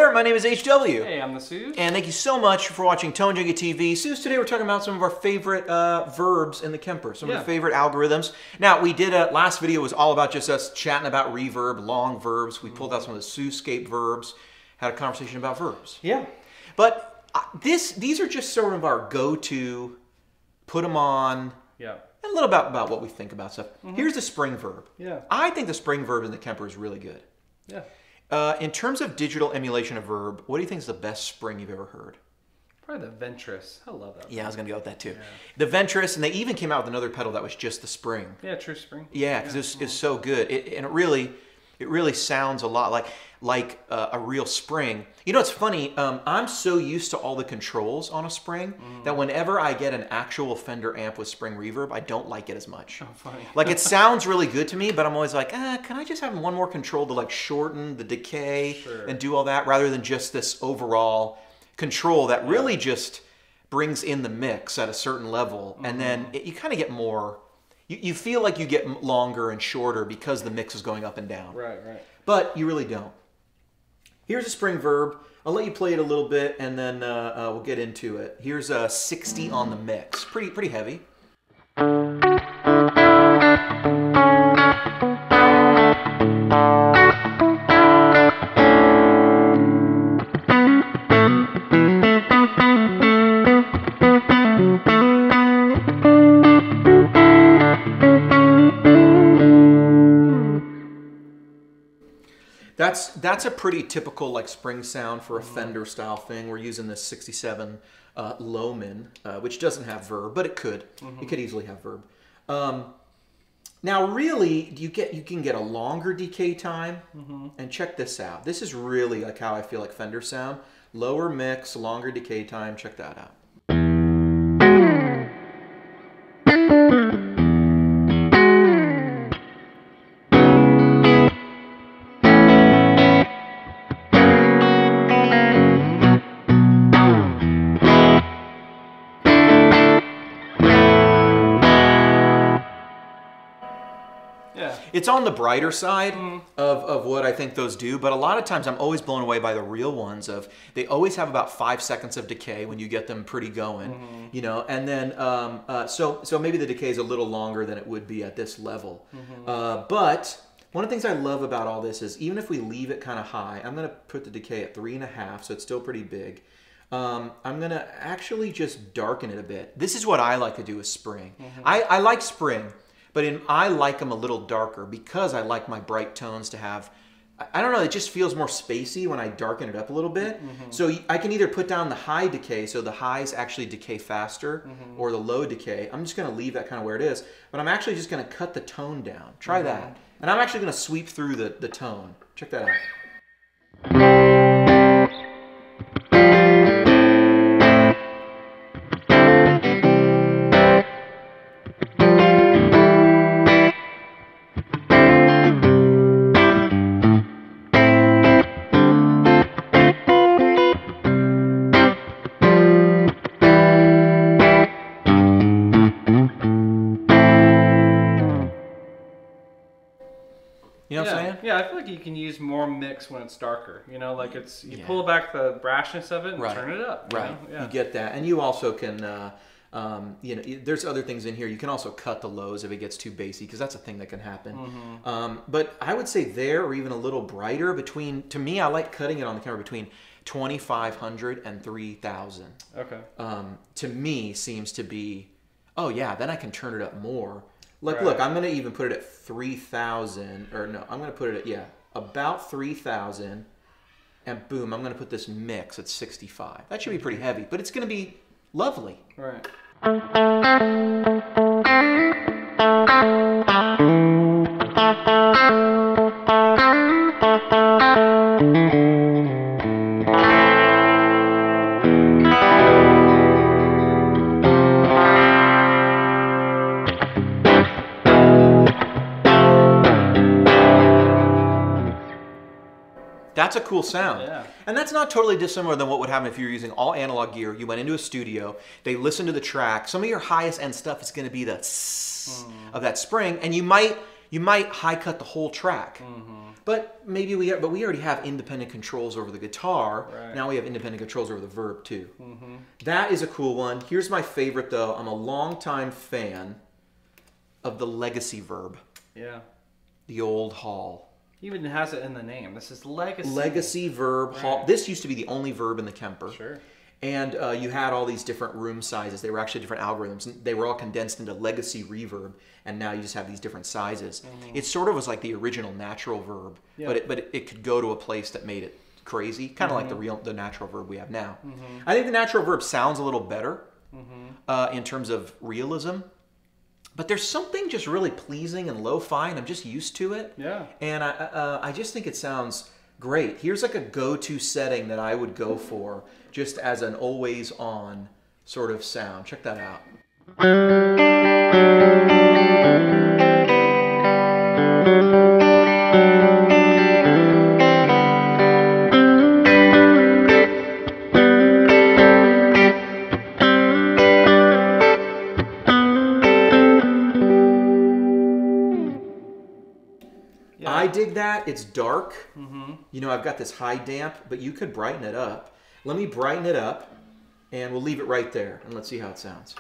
there, my name is HW. Hey, I'm the Suze. And thank you so much for watching Tone Junkie TV. Suze, today we're talking about some of our favorite verbs in the Kemper, some of the favorite algorithms. Now, we did last video was all about just us chatting about reverb, long verbs. We pulled out some of the Suzescape verbs, had a conversation about verbs. Yeah. But these are just sort of our go-to, put them on, Yeah. and a little about what we think about stuff. Here's the spring verb. Yeah. I think the spring verb in the Kemper is really good. Yeah. In terms of digital emulation of verb, what do you think is the best spring you've ever heard? Probably the Ventris. I love that. Yeah, I was going to go with that too. Yeah. The Ventris, and they even came out with another pedal that was just the spring. Yeah, True Spring. Yeah, because it's so good. And it really sounds a lot like a real spring. You know, it's funny. I'm so used to all the controls on a spring that whenever I get an actual Fender amp with spring reverb, I don't like it as much. Oh, funny. Like, it sounds really good to me, but I'm always like, can I just have one more control to like shorten the decay and do all that, rather than just this overall control that really just brings in the mix at a certain level, and then you kind of get more. You feel like you get longer and shorter because the mix is going up and down. Right, right. But you really don't. Here's a spring verb. I'll let you play it a little bit, and then we'll get into it. Here's a 60 on the mix. Pretty heavy. That's a pretty typical like spring sound for a Fender style thing. We're using this 67 Loman, which doesn't have verb, but it could. It could easily have verb. Now, really, you can get a longer decay time, and check this out. This is really like how I feel like Fender sound. Lower mix, longer decay time. Check that out. It's on the brighter side of what I think those do, but a lot of times I'm always blown away by the real ones. They always have about 5 seconds of decay when you get them pretty going, you know, and then so maybe the decay is a little longer than it would be at this level. But one of the things I love about all this is even if we leave it kind of high, I'm going to put the decay at 3.5, so it's still pretty big. I'm going to actually just darken it a bit. This is what I like to do with spring. I like spring. But I like them a little darker because I like my bright tones to have, I don't know, it just feels more spacey when I darken it up a little bit. So I can either put down the high decay, so the highs actually decay faster, or the low decay. I'm just going to leave that kind of where it is. But I'm actually just going to cut the tone down. Try that. And I'm actually going to sweep through the tone. Check that out. You know what I'm saying? Yeah, I feel like you can use more mix when it's darker. You know, like you pull back the brashness of it and turn it up. You get that, and you also can, you know, there's other things in here. You can also cut the lows if it gets too bassy, because that's a thing that can happen. But I would say there, or even a little brighter to me, I like cutting it on the camera between 2,500 and 3,000. Okay. To me, seems to be, oh yeah, then I can turn it up more. Like, look, I'm going to even put it at 3,000, or no, I'm going to put it at, about 3,000, and boom, I'm going to put this mix at 65. That should be pretty heavy, but it's going to be lovely. Right. That's a cool sound. Yeah. And that's not totally dissimilar than what would happen if you were using all analog gear. You went into a studio, they listened to the track. Some of your highest end stuff is going to be the of that spring, and you might you might high cut the whole track. But maybe we already have independent controls over the guitar. Right. Now we have independent controls over the verb too. That is a cool one. Here's my favorite though. I'm a longtime fan of the legacy verb. Yeah. The old hall. Even has it in the name. This is legacy. Legacy verb hall. This used to be the only verb in the Kemper. Sure. And you had all these different room sizes. They were actually different algorithms. They were all condensed into legacy reverb, and now you just have these different sizes. It sort of was like the original natural verb, but it could go to a place that made it crazy, kind of like the natural verb we have now. I think the natural verb sounds a little better in terms of realism, but there's something just really pleasing and lo-fi, and I'm just used to it. Yeah. And I just think it sounds great. Here's like a go-to setting that I would go for just as an always on sort of sound. Check that out. I dig that. It's dark. You know, I've got this high damp, but you could brighten it up. Let me brighten it up, and we'll leave it right there, and let's see how it sounds.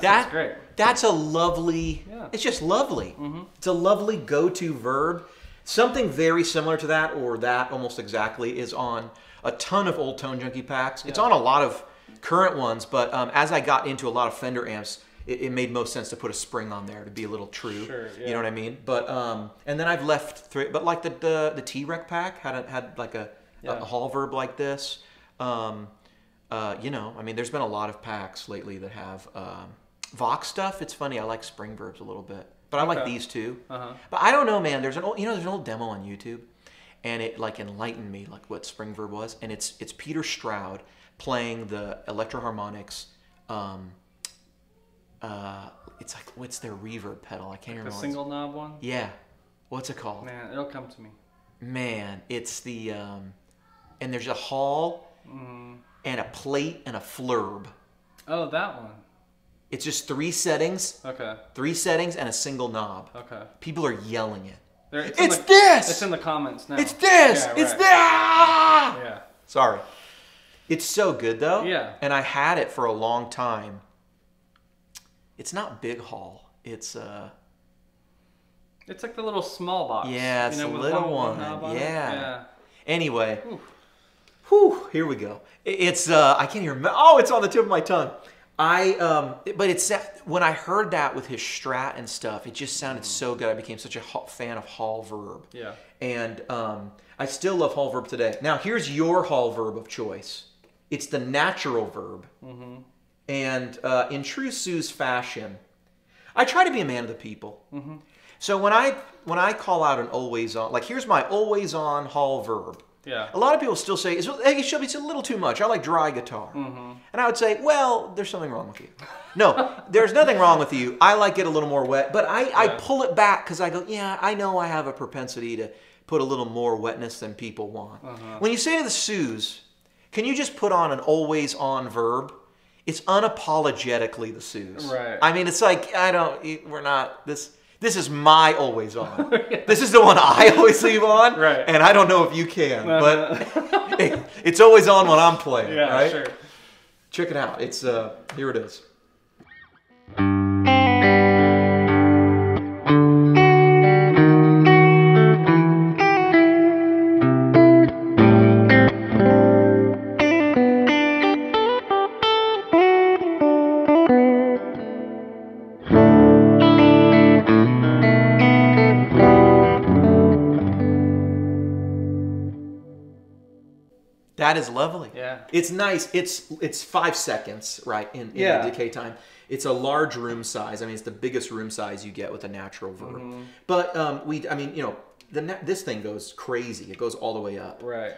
That's great. That's a lovely, it's just lovely. It's a lovely go-to verb. Something very similar to that, or that almost exactly, is on a ton of old Tone Junkie packs. It's on a lot of current ones, but as I got into a lot of Fender amps, it made most sense to put a spring on there to be a little true. Sure, You know what I mean? But and then I've left three, but like the T-Rec pack had like a hall verb like this. You know, I mean, there's been a lot of packs lately that have Vox stuff. It's funny. I like spring verbs a little bit, but I like these too. But I don't know, man. There's an old demo on YouTube, and it like enlightened me like what spring verb was, and it's Peter Stroud playing the Electro-Harmonix. It's like, what's their reverb pedal? I can't remember. The single knob one. Yeah, what's it called? Man, it'll come to me. Man, it's the and there's a hall and a plate and a flurb. Oh, that one. It's just 3 settings. Okay. 3 settings and a single knob. Okay. People are yelling it. It's this! It's in the comments now. It's this! Yeah, It's right. that! Yeah. Sorry. It's so good though. Yeah. And I had it for a long time. It's not big hall. It's It's like the little small box. yeah, it's you know, a with little one one. knob on it. Yeah. Anyway. Oof. Whew, here we go. It's I can't even remember. Oh, it's on the tip of my tongue. But it's when I heard that with his Strat and stuff, it just sounded so good. I became such a fan of hall verb. Yeah. And I still love hall verb today. Now here's your hall verb of choice. It's the natural verb. And in true Sue's fashion, I try to be a man of the people. So when I call out an always on, like here's my always on hall verb. Yeah. A lot of people still say, it's a little too much. I like dry guitar. And I would say, well, there's something wrong with you. No, there's nothing wrong with you. I like it a little more wet. But I pull it back because I go, yeah, I know I have a propensity to put a little more wetness than people want. When you say to the Sues, can you just put on an always on verb? It's unapologetically the Sues. Right. I mean, it's like, we're not, this is my always on. This is the one I always leave on. Right. And I don't know if you can, but it's always on when I'm playing. Yeah, right? sure. Check it out. It's here it is. That is lovely. Yeah. It's nice. It's 5 seconds, right, in the decay time. It's a large room size. I mean, it's the biggest room size you get with a natural verb. But this thing goes crazy. It goes all the way up. Right.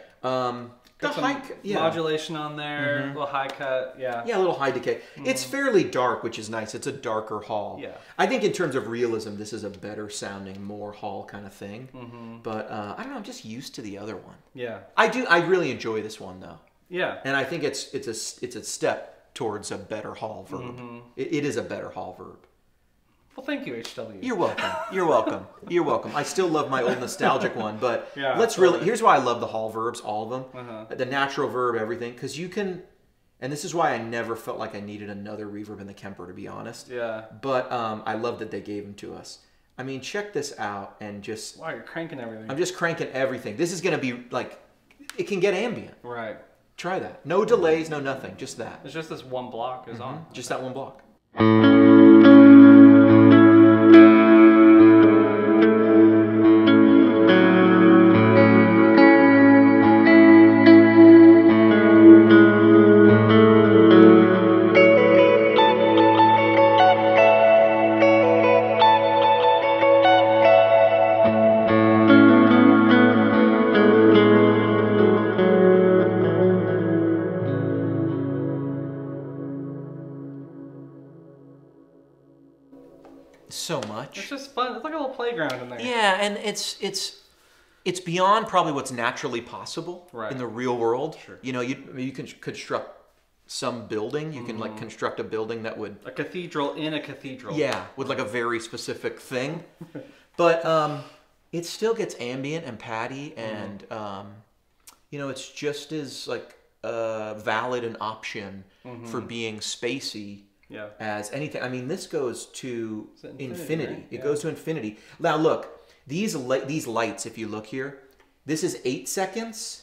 The high, modulation on there, little high cut, yeah, a little high decay. It's fairly dark, which is nice. It's a darker Hall. Yeah, I think in terms of realism, this is a better sounding, more Hall kind of thing. But I don't know. I'm just used to the other one. Yeah, I really enjoy this one though. Yeah, and I think it's a step towards a better Hall verb. It is a better Hall verb. Well, thank you, HW. You're welcome. You're welcome. You're welcome. I still love my old nostalgic one, but let's totally. really. Here's why I love the Hall verbs, all of them, the natural verb, everything, because you can. And this is why I never felt like I needed another reverb in the Kemper, to be honest. Yeah. But I love that they gave them to us. I mean, check this out and just. Wow, you're cranking everything. I'm just cranking everything. This is going to be like, it can get ambient. Right. Try that. No delays, no nothing. Just that. It's just this one block is on. Just that one block. So much. It's just fun. It's like a little playground in there. Yeah, and it's beyond probably what's naturally possible in the real world. Sure. You know, you can construct some building. You can like construct a building that would a cathedral in a cathedral. Yeah, with like a very specific thing. But it still gets ambient and patty, and you know, it's just as like valid an option for being spacey. Yeah. As anything. I mean, this goes to infinity. Right? It goes to infinity. Now, look, these lights, if you look here, this is 8 seconds.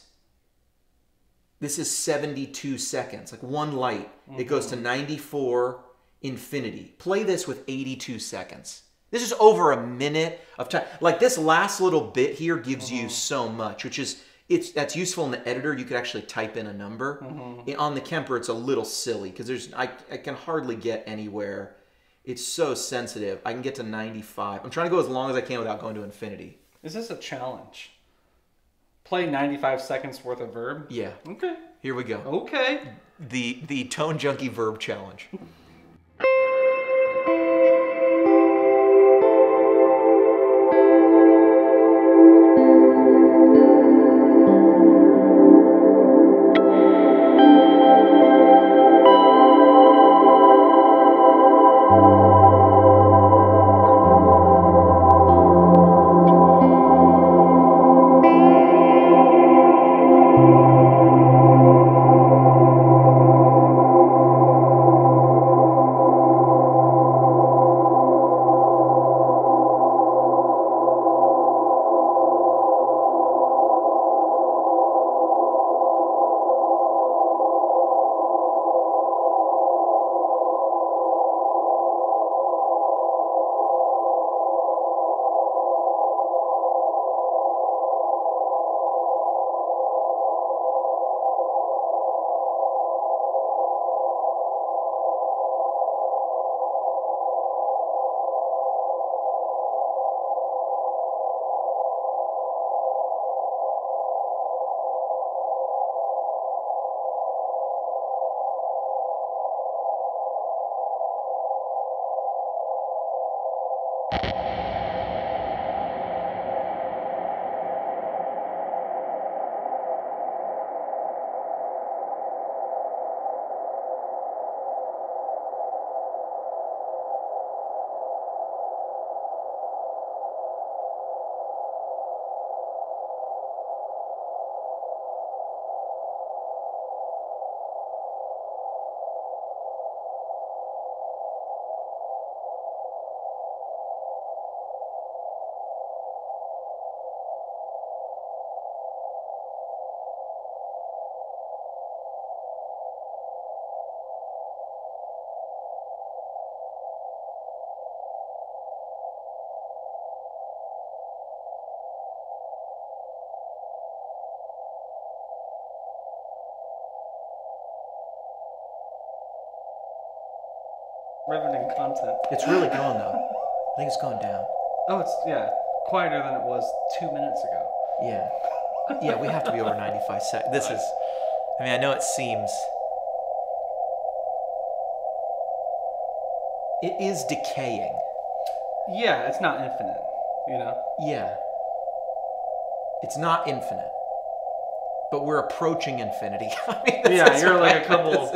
This is 72 seconds. Like one light. It goes to 94 infinity. Play this with 82 seconds. This is over a minute of time. Like this last little bit here gives you so much, which is... that's useful in the editor. You could actually type in a number. On the Kemper, it's a little silly because I can hardly get anywhere. It's so sensitive. I can get to 95. I'm trying to go as long as I can without going to infinity. Is this a challenge? Play 95 seconds worth of verb? Yeah. Okay. Here we go. Okay. The Tone Junkie Verb Challenge. Riveting content. It's really going though. I think it's going down. Oh, it's quieter than it was 2 minutes ago. Yeah. Yeah, we have to be over 95 seconds. This is, I mean, I know it seems, it is decaying. Yeah, it's not infinite, you know? Yeah. It's not infinite. But we're approaching infinity. I mean, yeah, you're like a couple,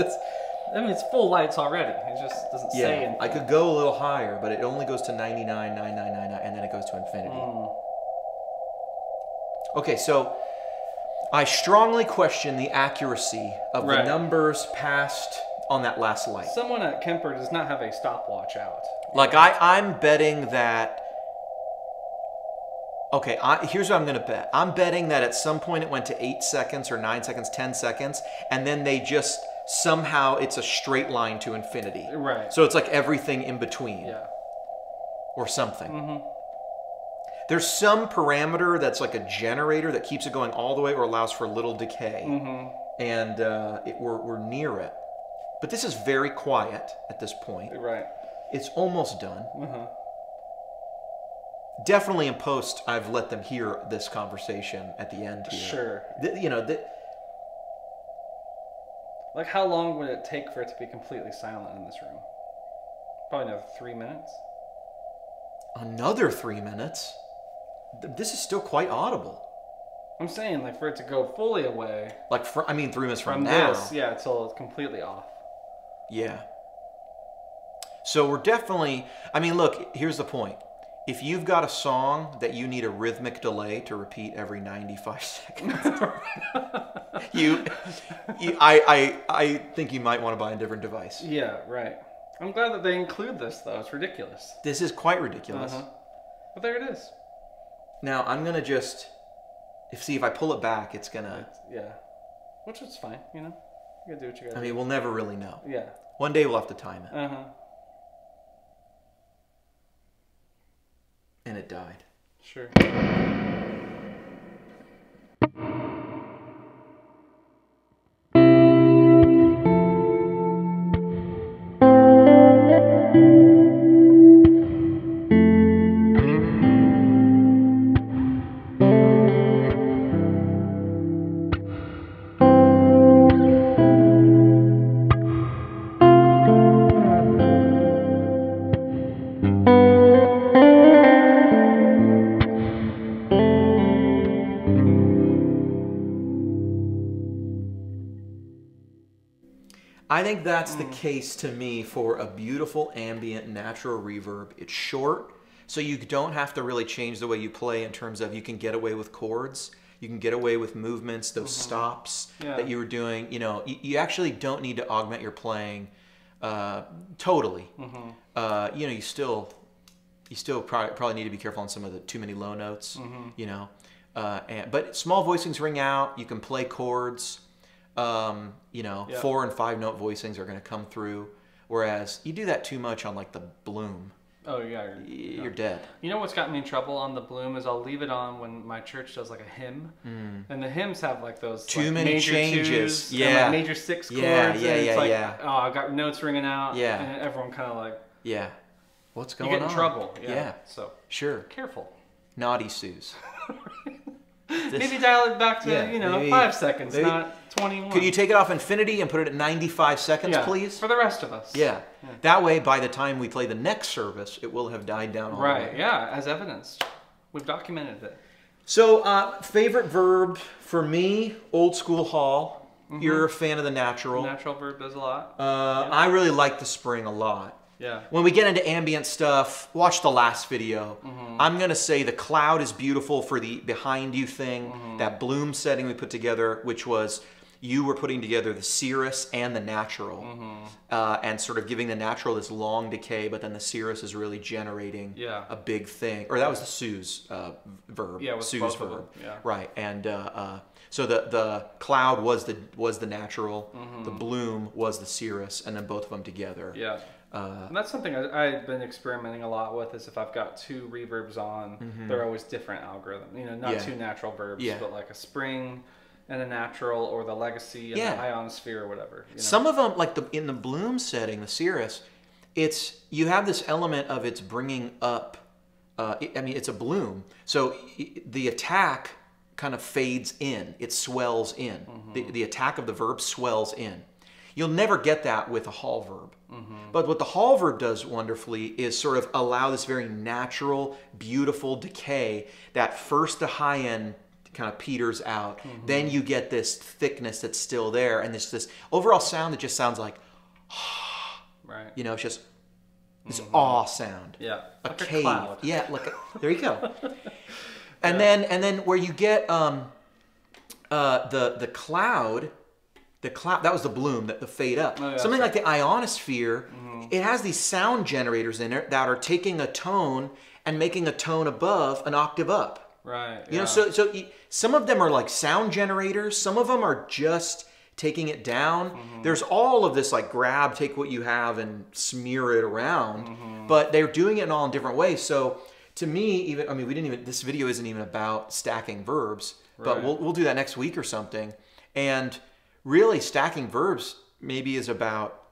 I mean, it's full lights already. It just doesn't say infinite. I could go a little higher, but it only goes to 99, and then it goes to infinity. Okay, so I strongly question the accuracy of the numbers passed on that last light. Someone at Kemper does not have a stopwatch out. Like, I'm betting that... Okay, here's what I'm going to bet. I'm betting that at some point it went to 8 seconds or 9 seconds, 10 seconds, and then they just... Somehow it's a straight line to infinity. Right. So it's like everything in between. Yeah. Or something. There's some parameter that's like a generator that keeps it going all the way or allows for a little decay. And we're near it. But this is very quiet at this point. Right. It's almost done. Definitely in post, I've let them hear this conversation at the end here. Sure. You know, like, how long would it take for it to be completely silent in this room? Probably another 3 minutes. Another 3 minutes? This is still quite audible. I'm saying, like, for it to go fully away. Like, 3 minutes from now. This, yeah, until it's completely off. Yeah. So we're definitely... I mean, look, here's the point. If you've got a song that you need a rhythmic delay to repeat every 95 seconds, I think you might want to buy a different device. Yeah, right. I'm glad that they include this, though. It's ridiculous. This is quite ridiculous. But there it is. Now, I'm going to just... See, if I pull it back, it's going to... Yeah. Which is fine, you know? You gotta do what you gotta do. I mean, we'll never really know. Yeah. One day we'll have to time it. And it died. Sure. I think that's the case to me for a beautiful ambient natural reverb. It's short, so you don't have to really change the way you play in terms of you can get away with chords. You can get away with movements, those stops that you were doing. You know, you actually don't need to augment your playing totally. You know, you still probably need to be careful on some of the too many low notes. You know, but small voicings ring out. You can play chords. You know, 4 and 5 note voicings are going to come through. Whereas you do that too much on like the Bloom. Oh yeah, you're dead. You know what's gotten me in trouble on the Bloom is I'll leave it on when my church does like a hymn, and the hymns have like those too many major changes, twos and, like, major 6 chords. Oh, I got notes ringing out. And everyone kind of like what's going on? You get in trouble. So sure, careful. Naughty Suze. Maybe dial it back to 5 seconds, not 21. Could you take it off infinity and put it at 95 seconds, please? For the rest of us. Yeah. That way, by the time we play the next service, it will have died down all the way. Right, yeah, as evidenced. We've documented it. So, favorite verb for me, Old School Hall. You're a fan of the natural. Natural verb does a lot. I really like the spring a lot. Yeah. When we get into ambient stuff, watch the last video. I'm going to say the cloud is beautiful for the behind you thing. That Bloom setting we put together, which was you were putting together the cirrus and the natural. And sort of giving the natural this long decay, but then the cirrus is really generating a big thing. Or that was the Suze verb. Yeah, it was Suze verb. verb. Yeah. Right. And so the cloud was the natural, the Bloom was the cirrus, and then both of them together. Yeah. And that's something I've been experimenting a lot with. Is if I've got 2 reverbs on, they're always different algorithms. You know, not 2 natural verbs, but like a spring and a natural, or the legacy and the ionosphere or whatever. You know? Some of them, like in the Bloom setting, the cirrus, you have this element of it's bringing up. I mean, it's a bloom, so the attack kind of fades in. It swells in. The attack of the verb swells in. You'll never get that with a Hall verb. But what the Hall verb does wonderfully is sort of allow this very natural, beautiful decay that first the high end kind of peters out. Then you get this thickness that's still there, and this overall sound that just sounds like, right. You know, it's just this awe sound. Yeah, a like cave. A cloud. Yeah, there you go. And then where you get the cloud. The cloud, that was the bloom, the fade up. Oh, yeah, something like the ionosphere, it has these sound generators in it that are taking a tone and making a tone above an octave up. Right. You know, so some of them are like sound generators. Some of them are just taking it down. There's all of this like grab, take what you have and smear it around. But they're doing it in all in different ways. So to me, this video isn't even about stacking verbs, but we'll do that next week or something. And really, stacking verbs maybe is about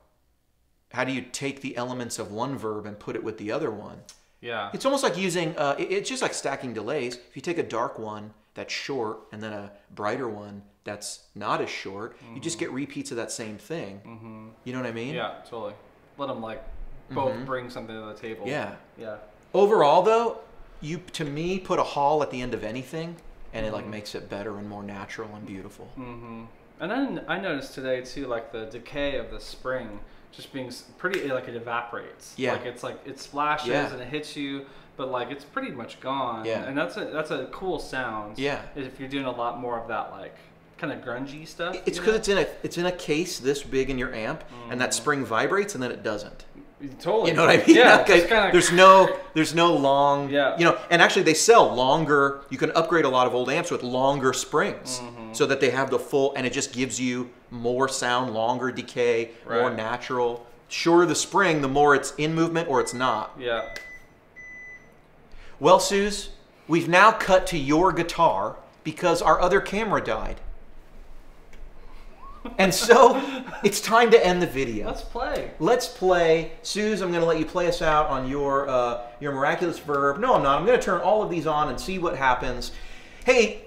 how do you take the elements of one verb and put it with the other one. Yeah. It's almost like using, it's just like stacking delays. If you take a dark one that's short and then a brighter one that's not as short, you just get repeats of that same thing. You know what I mean? Yeah, totally. Let them like both bring something to the table. Yeah. Yeah. Overall, though, you, to me, put a Hall at the end of anything and it like makes it better and more natural and beautiful. And then I noticed today too, like the decay of the spring just being pretty, like it evaporates. Yeah. Like it splashes and it hits you, but like it's pretty much gone. Yeah. And that's a cool sound. Yeah. If you're doing a lot more of that like kind of grungy stuff. It's because it's in a case this big in your amp, and that spring vibrates and then it doesn't. Totally. You know what I mean? Yeah. Okay. There's no long. Yeah. You know, and actually they sell longer. You can upgrade a lot of old amps with longer springs, so that they have the full, and it just gives you more sound, longer decay, more natural. Shorter the spring, the more it's in movement or it's not. Yeah. Well, Suze, we've now cut to your guitar because our other camera died. And so, it's time to end the video. Let's play. Let's play. Suze, I'm going to let you play us out on your miraculous verb. No, I'm not. I'm going to turn all of these on and see what happens. Hey,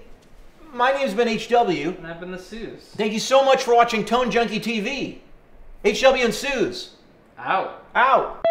my name's been HW. And I've been the Suze. Thank you so much for watching Tone Junkie TV. HW and Suze. Out. Out.